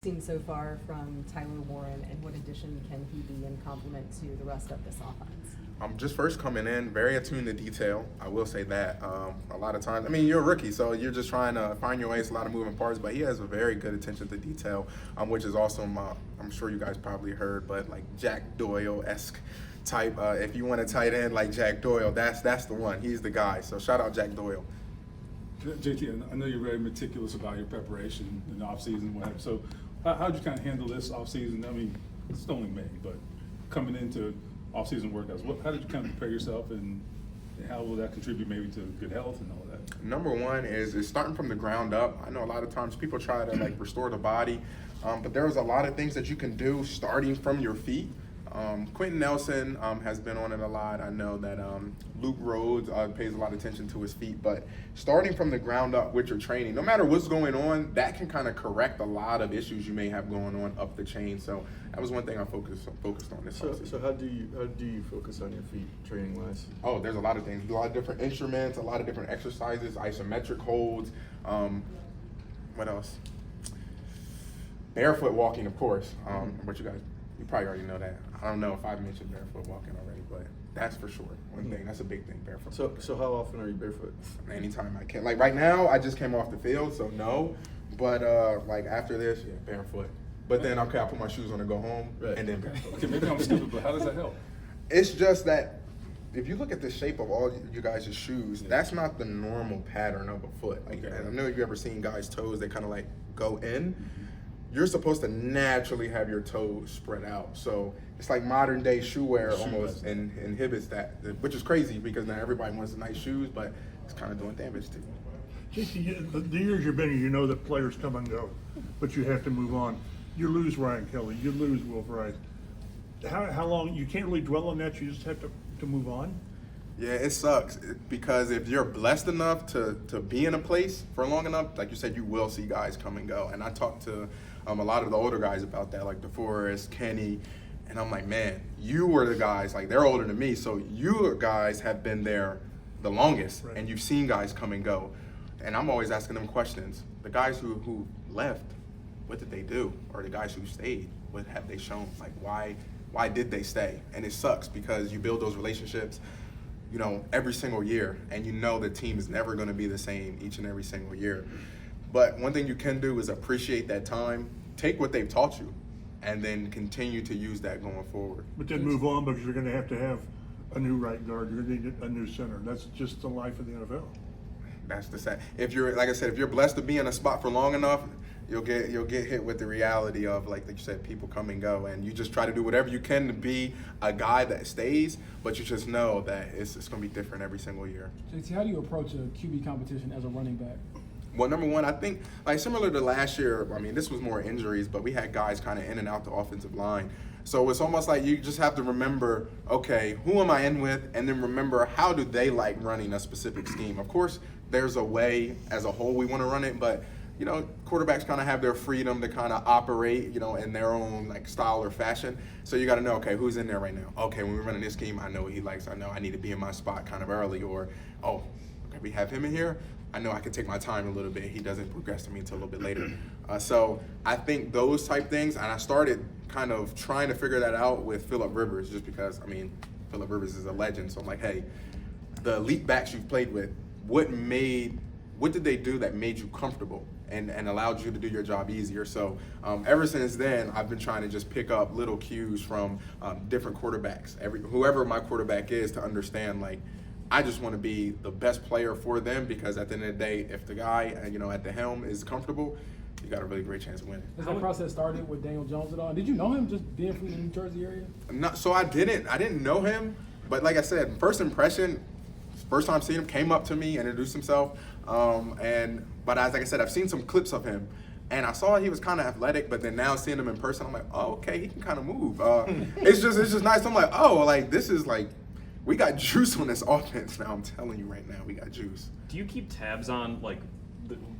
Seen so far from Tyler Warren, and what addition can he be in complement to the rest of this offense? Just first coming in, very attuned to detail. I will say that. A lot of times, I mean, you're a rookie, so you're just trying to find your way. It's a lot of moving parts, but he has a very good attention to detail, which is also, I'm sure you guys probably heard, but like Jack Doyle-esque type. If you want a tight end like Jack Doyle, that's the one. He's the guy. So shout out Jack Doyle. JT, I know you're very meticulous about your preparation in the offseason and whatever. So how'd you kind of handle this offseason? I mean, it's only May, but coming into offseason workouts, how did you kind of prepare yourself, and how will that contribute maybe to good health and all that? Number one is starting from the ground up. I know a lot of times people try to like restore the body, but there's a lot of things that you can do starting from your feet. Quentin Nelson has been on it a lot. I know that Luke Rhodes pays a lot of attention to his feet, but starting from the ground up with your training, no matter what's going on, that can kind of correct a lot of issues you may have going on up the chain. So that was one thing I focused on this offseason. So how do you focus on your feet training wise? Oh, there's a lot of things. A lot of different instruments, a lot of different exercises, isometric holds. What else? Barefoot walking, of course. But you probably already know that. I don't know if I've mentioned barefoot walking already, but that's for sure. One thing, that's a big thing, barefoot. So how often are you barefoot? Anytime I can. Like right now, I just came off the field, so no. But like after this, yeah, barefoot. But then, okay, I'll put my shoes on and go home, right, and then barefoot. Okay, maybe I'm stupid, but how does that help? It's just that if you look at the shape of all you guys' shoes, that's not the normal pattern of a foot. Like, I know if you've ever seen guys' toes, they kind of like go in. You're supposed to naturally have your toes spread out. So it's like modern day shoe wear almost inhibits that, which is crazy because now everybody wants nice shoes, but it's kind of doing damage to you. JT, the years you've been here, you know that players come and go, but you have to move on. You lose Ryan Kelly, you lose Will Wright. How long, you can't really dwell on that, you just have to move on? Yeah, it sucks because if you're blessed enough to be in a place for long enough, like you said, you will see guys come and go. And I talked to a lot of the older guys about that, like DeForest, Kenny, and I'm like, man, you were the guys, like they're older than me, so you guys have been there the longest, right, and you've seen guys come and go. And I'm always asking them questions. The guys who left, what did they do? Or the guys who stayed, what have they shown? Like, why did they stay? And it sucks because you build those relationships, you know, every single year, and you know the team is never going to be the same each and every single year. But one thing you can do is appreciate that time, take what they've taught you, and then continue to use that going forward. But then move on because you're going to have a new right guard, you're going to need a new center. That's just the life of the NFL. That's the sad. If you're, like I said, if you're blessed to be in a spot for long enough, you'll get hit with the reality of, like you said, people come and go, and you just try to do whatever you can to be a guy that stays, but you just know that it's going to be different every single year. JT, how do you approach a QB competition as a running back? Well, number one, I think, like similar to last year, I mean, this was more injuries, but we had guys kind of in and out the offensive line. So it's almost like you just have to remember, okay, who am I in with? And then remember, how do they like running a specific scheme? Of course, there's a way as a whole we want to run it, but, you know, quarterbacks kind of have their freedom to kind of operate, you know, in their own like style or fashion. So you got to know, okay, who's in there right now? Okay, when we're running this scheme, I know what he likes. I know I need to be in my spot kind of early, or, oh, okay, we have him in here. I know I can take my time a little bit. He doesn't progress to me until a little bit later. So I think those type things, and I started kind of trying to figure that out with Phillip Rivers, just because, I mean, Phillip Rivers is a legend. So I'm like, hey, the elite backs you've played with, what did they do that made you comfortable and allowed you to do your job easier? So ever since then, I've been trying to just pick up little cues from different quarterbacks, whoever my quarterback is, to understand, like, I just want to be the best player for them, because at the end of the day, if the guy, you know, at the helm is comfortable, you got a really great chance of winning. Has that process started with Daniel Jones at all? Did you know him just being from the New Jersey area? No, so I didn't know him, but like I said, first impression, first time seeing him, came up to me, introduced himself, but as like I said, I've seen some clips of him, and I saw he was kind of athletic, but then now seeing him in person, I'm like, oh, okay, he can kind of move. It's just nice. I'm like, oh, like this is like, we got juice on this offense now. I'm telling you right now, we got juice. Do you keep tabs on, like,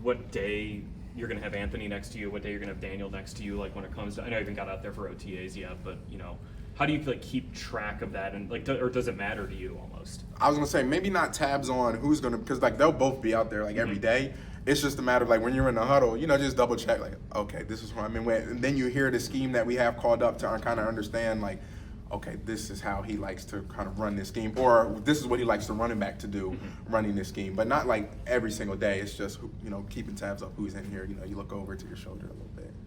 what day you're going to have Anthony next to you, what day you're going to have Daniel next to you, like, when it comes to, I know you haven't got out there for OTAs yet, but, you know, how do you, like, keep track of that? And, like, or does it matter to you almost? I was going to say, maybe not tabs on who's going to, because, like, they'll both be out there, like, every day. it's just a matter of like when you're in the huddle, you know, just double check like, okay, this is what I'm in with. And then you hear the scheme that we have called up to kind of understand like, okay, this is how he likes to kind of run this scheme, or this is what he likes the running back to do, running this scheme. But not like every single day. It's just, you know, keeping tabs of who's in here. You know, you look over to your shoulder a little bit.